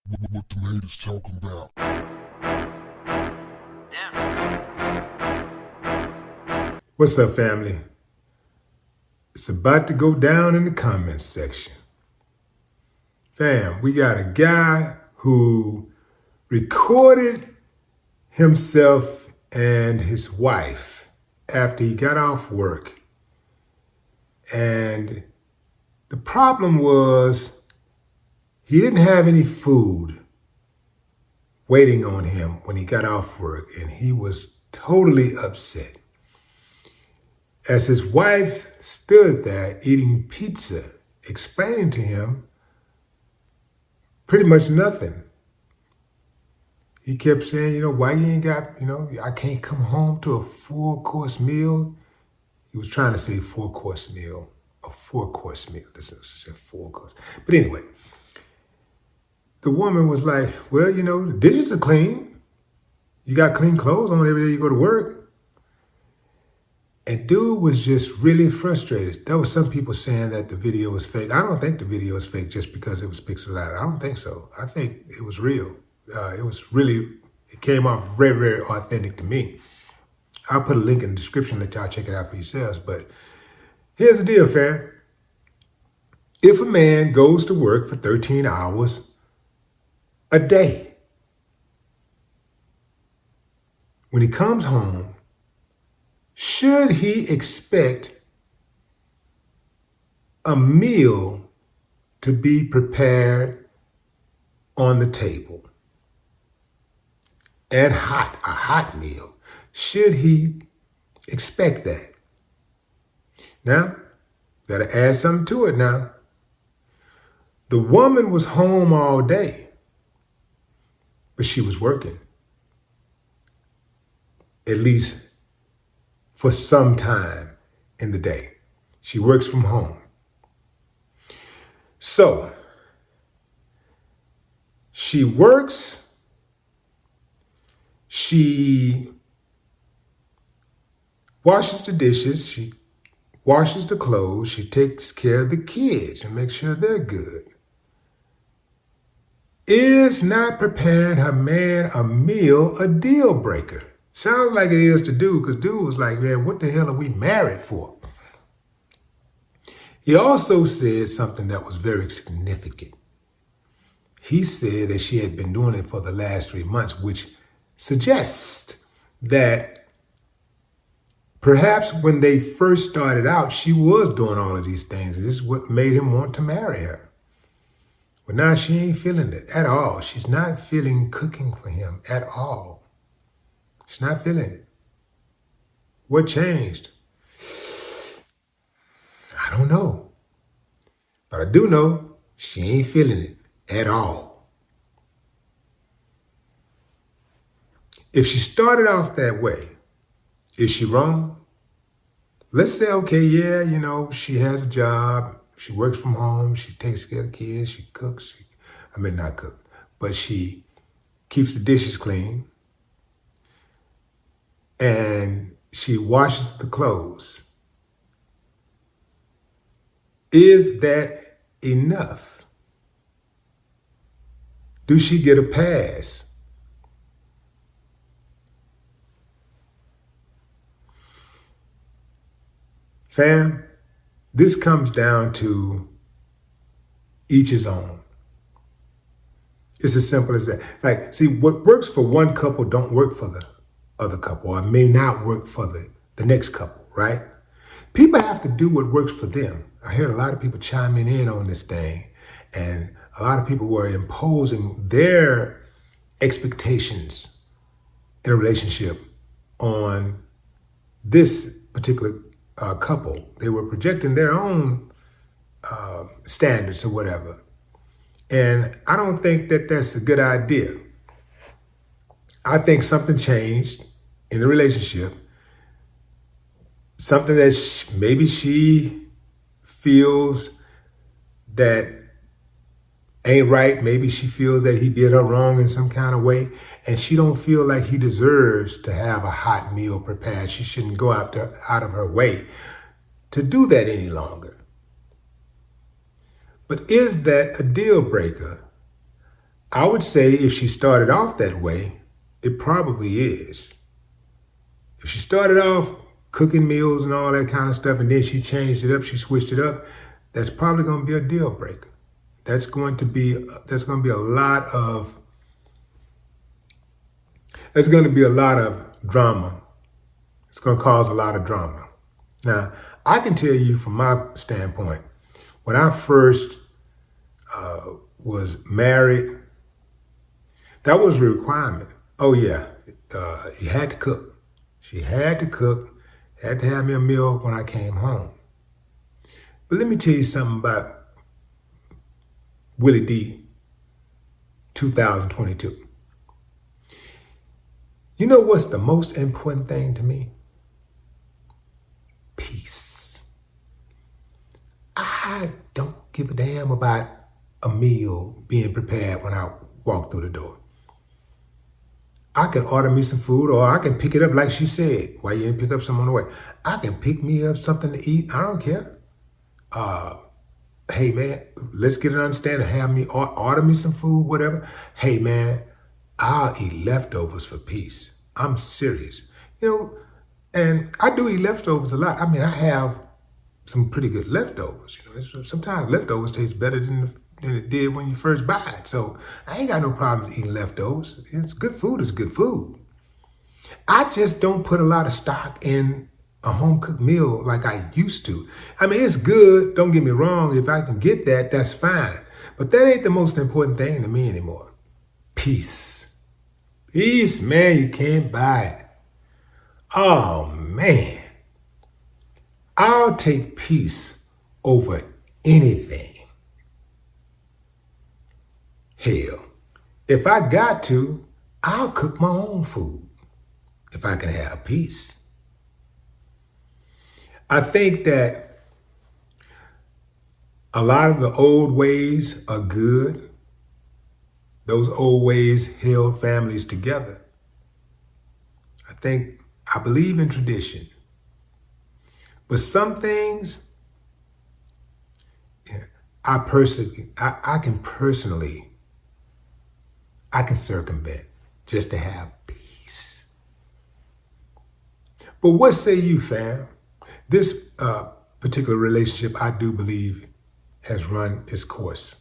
What the haters talking about? What's up, family? It's about to go down in the comments section. Fam, we got a guy who recorded himself and his wife after he got off work. And the problem was he didn't have any food waiting on him when he got off work, and he was totally upset. As his wife stood there eating pizza, explaining to him pretty much nothing. He kept saying, why you ain't got, I can't come home to a 4-course meal. He was trying to say 4-course meal, a 4-course meal. This is a 4-course. But anyway, the woman was like, well, the dishes are clean. You got clean clothes on every day you go to work. And dude was just really frustrated. There were some people saying that the video was fake. I don't think the video is fake just because it was pixelated out. I don't think so. I think it was real. It came off very, very authentic to me. I'll put a link in the description, let y'all check it out for yourselves. But here's the deal, fam. If a man goes to work for 13 hours a day, when he comes home, should he expect a meal to be prepared on the table? And a hot meal. Should he expect that? Now, got to add something to it now. The woman was home all day, but she was working. At least for some time in the day. She works from home. So, she works, she washes the dishes, she washes the clothes, she takes care of the kids and makes sure they're good. Is not preparing her man a meal a deal breaker? Sounds like it is to dude, because dude was like, man, what the hell are we married for? He also said something that was very significant. He said that she had been doing it for the last 3 months, which suggests that perhaps when they first started out, she was doing all of these things. This is what made him want to marry her. But now she ain't feeling it at all. She's not feeling cooking for him at all. She's not feeling it. What changed? I don't know. But I do know she ain't feeling it at all. If she started off that way, is she wrong? Let's say, okay, yeah, she has a job. She works from home. She takes care of the kids. She cooks. Not cook, but she keeps the dishes clean. And she washes the clothes. Is that enough? Do she get a pass? Fam, this comes down to each his own. It's as simple as that. Like, see, what works for one couple don't work for the other couple, or may not work for the next couple, right? People have to do what works for them. I heard a lot of people chiming in on this thing, and a lot of people were imposing their expectations in a relationship on this particular couple. They were projecting their own standards or whatever. And I don't think that that's a good idea. I think something changed in the relationship, something that maybe she feels that ain't right. Maybe she feels that he did her wrong in some kind of way, and she don't feel like he deserves to have a hot meal prepared. She shouldn't go out of her way to do that any longer. But is that a deal breaker? I would say if she started off that way, it probably is. If she started off cooking meals and all that kind of stuff, and then she changed it up, she switched it up, that's probably going to be a deal breaker. There's going to be a lot of drama. It's going to cause a lot of drama. Now, I can tell you from my standpoint, when I first was married, that was a requirement. Oh yeah, you had to cook. She had to cook, had to have me a meal when I came home. But let me tell you something about Willie D 2022. You know what's the most important thing to me? Peace. I don't give a damn about a meal being prepared when I walk through the door. I can order me some food, or I can pick it up like she said. Why you didn't pick up some on the way? I can pick me up something to eat. I don't care. Hey man, let's get an understanding. Have me order me some food, whatever. Hey man, I'll eat leftovers for peace. I'm serious. And I do eat leftovers a lot. I mean, I have some pretty good leftovers. Sometimes leftovers taste better than it did when you first buy it. So I ain't got no problems eating leftovers. It's good food is good food. I just don't put a lot of stock in a home cooked meal like I used to. I mean, it's good. Don't get me wrong. If I can get that, that's fine. But that ain't the most important thing to me anymore. Peace. Peace, man. You can't buy it. Oh, man. I'll take peace over anything. Hell, if I got to, I'll cook my own food if I can have peace. I think that a lot of the old ways are good. Those old ways held families together. I believe in tradition. But some things, I can circumvent just to have peace. But what say you, fam? This particular relationship, I do believe, has run its course.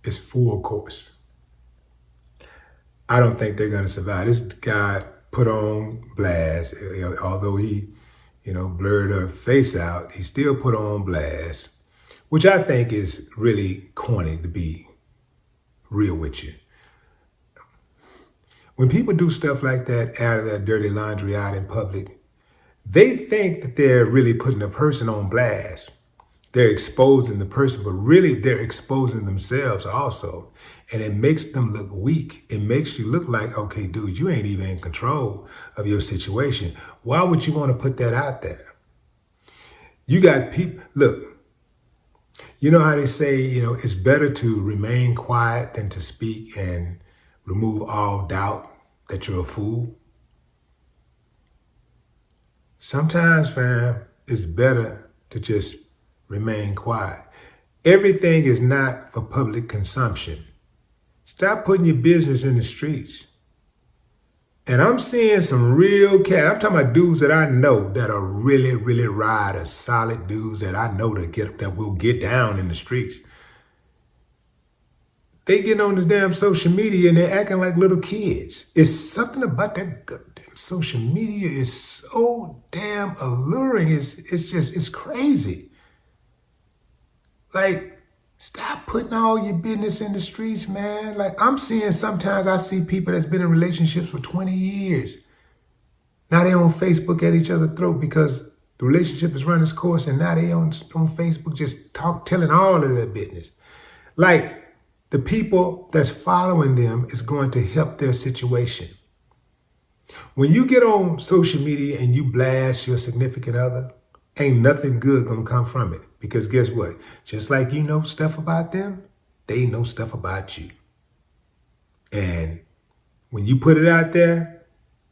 Its full course. I don't think they're going to survive. This guy put on blast, although he, blurred her face out, he still put on blast, which I think is really corny, to be real with you. When people do stuff like that, out of their dirty laundry out in public, they think that they're really putting a person on blast. They're exposing the person, but really they're exposing themselves also. And it makes them look weak. It makes you look like, okay, dude, you ain't even in control of your situation. Why would you want to put that out there? You got people, look, you know how they say, it's better to remain quiet than to speak and remove all doubt that you're a fool. Sometimes, fam, it's better to just remain quiet. Everything is not for public consumption. Stop putting your business in the streets. And I'm seeing some real cats. I'm talking about dudes that I know that are really, really riders, solid dudes that I know that will get down in the streets. They get on the damn social media and they're acting like little kids. It's something about that goddamn social media is so damn alluring. It's crazy. Like, stop putting all your business in the streets, man. Like, sometimes I see people that's been in relationships for 20 years. Now they on Facebook at each other's throat because the relationship is running its course, and now they on Facebook just telling all of their business. Like, the people that's following them is going to help their situation. When you get on social media and you blast your significant other, ain't nothing good gonna come from it. Because guess what? Just like you know stuff about them, they know stuff about you. And when you put it out there,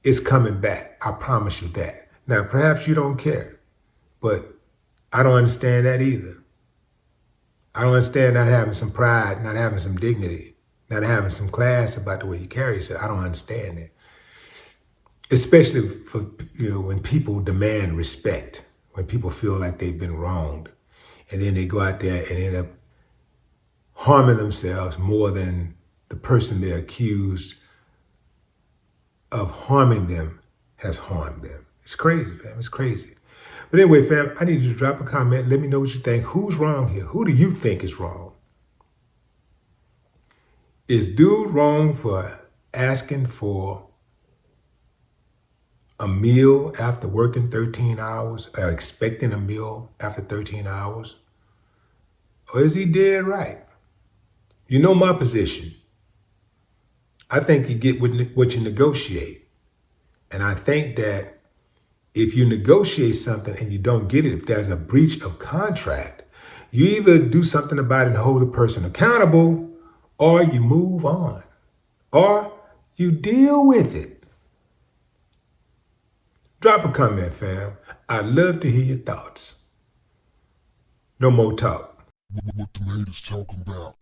it's coming back. I promise you that. Now, perhaps you don't care, but I don't understand that either. I don't understand not having some pride, not having some dignity, not having some class about the way you carry yourself. I don't understand it. Especially for when people demand respect, when people feel like they've been wronged, and then they go out there and end up harming themselves more than the person they're accused of harming them has harmed them. It's crazy, fam. It's crazy. But anyway, fam, I need you to drop a comment. Let me know what you think. Who's wrong here? Who do you think is wrong? Is dude wrong for asking for a meal after working 13 hours, or expecting a meal after 13 hours? Or is he dead right? You know my position. I think you get what you negotiate. And I think that if you negotiate something and you don't get it, if there's a breach of contract, you either do something about it and hold the person accountable, or you move on, or you deal with it. Drop a comment, fam. I'd love to hear your thoughts. No more talk. What the haters talking about?